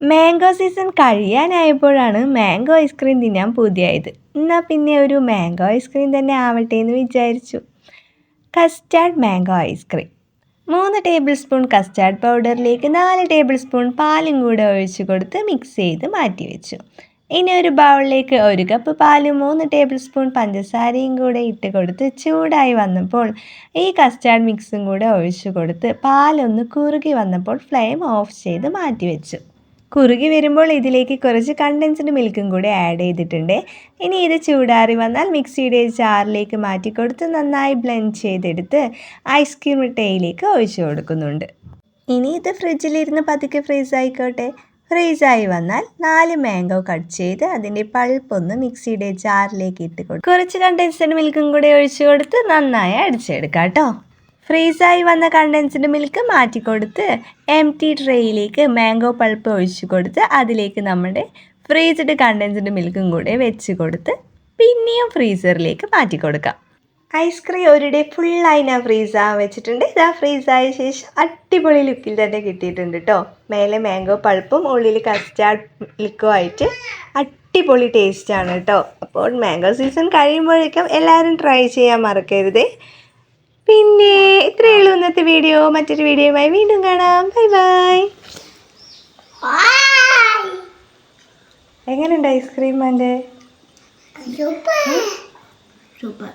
Mango season കഴിയാനായപ്പോഴാണ് mango ice cream തിന്നാൻ പൂതിയായത്. എന്നാൽ പിന്നെ ഒരു മാംഗോ ഐസ്ക്രീം തന്നെ ആവട്ടെ എന്ന് വിചാരിച്ചു. Custard mango ice cream. 3 tablespoon custard പൗഡറിലേക്ക് 4 ടേബിൾ സ്പൂൺ പാലും കൂടെ ഒഴിച്ചു കൊടുത്ത് മിക്സ് ചെയ്ത് മാറ്റിവെച്ചു. ഇനി ഒരു ബൗളിലേക്ക് 1 കപ്പ് പാലും 3 ടേബിൾ സ്പൂൺ പഞ്ചസാരയും കൂടെ ഇട്ട് കൊടുത്ത് ചൂടായി വന്നപ്പോൾ ഈ കസ്റ്റാർഡ് മിക്സും കൂടെ ഒഴിച്ചു കൊടുത്ത് പാലൊന്ന് കുറുകി വന്നപ്പോൾ ഫ്ലെയിം ഓഫ് ചെയ്ത് മാറ്റിവെച്ചു. കുറുകി വരുമ്പോൾ ഇതിലേക്ക് കുറച്ച് കണ്ടൻസ്ഡ് മിൽക്കും കൂടി ആഡ് ചെയ്തിട്ടുണ്ട്. ഇനി ഇത് ചൂടാറി വന്നാൽ മിക്സിയുടെ ജാറിലേക്ക് മാറ്റി കൊടുത്ത് നന്നായി ബ്ലെൻഡ് ചെയ്തെടുത്ത് ഐസ്ക്രീം ട്രേയിലേക്ക് ഒഴിച്ചു കൊടുക്കുന്നുണ്ട്. ഇനി ഇത് ഫ്രിഡ്ജിലിരുന്ന് പതുക്കെ ഫ്രീസ് ആയിക്കോട്ടെ. ഫ്രീസായി വന്നാൽ 4 മാംഗോ കട്ട് ചെയ്ത് അതിൻ്റെ പൾപ്പൊന്ന് മിക്സിയുടെ ജാറിലേക്ക് ഇട്ട് കൊടുക്കും. കുറച്ച് കണ്ടൻസ്ഡ് മിൽക്കും കൂടി ഒഴിച്ചു കൊടുത്ത് നന്നായി അടിച്ചെടുക്കാം കേട്ടോ. ഫ്രീസായി വന്ന കണ്ടൻസ്ഡ് മിൽക്ക് മാറ്റിക്കൊടുത്ത് എംപ്റ്റി ട്രേയിലേക്ക് മാംഗോ പൾപ്പ് ഒഴിച്ചു കൊടുത്ത് അതിലേക്ക് നമ്മുടെ ഫ്രീസ്ഡ് കണ്ടൻസ്ഡ് മിൽക്കും കൂടെ വെച്ച് കൊടുത്ത് പിന്നെയും ഫ്രീസറിലേക്ക് മാറ്റി കൊടുക്കാം. ഐസ്ക്രീം ഒരു ഡേ ഫുള്ളായി ഞാൻ ഫ്രീസാകാൻ വെച്ചിട്ടുണ്ട്. ഇതാ ഫ്രീസായ ശേഷം അടിപൊളി ലുക്കിൽ തന്നെ കിട്ടിയിട്ടുണ്ട് കേട്ടോ. മേലെ മാംഗോ പൾപ്പും ഉള്ളിൽ കസ്റ്റാർഡ് മിൽക്കും ആയിട്ട് അടിപൊളി ടേസ്റ്റാണ് കേട്ടോ. അപ്പോൾ മാംഗോ സീസൺ കഴിയുമ്പോഴേക്കും എല്ലാവരും ട്രൈ ചെയ്യാൻ മറക്കരുത്. പിന്നെ ഇത്രയേ ഉള്ളൂ ഇന്നത്തെ വീഡിയോ. മറ്റൊരു വീഡിയോയുമായി വീണ്ടും കാണാം. Bye bye. എങ്ങനെയുണ്ട് ഐസ്ക്രീം? സൂപ്പർ.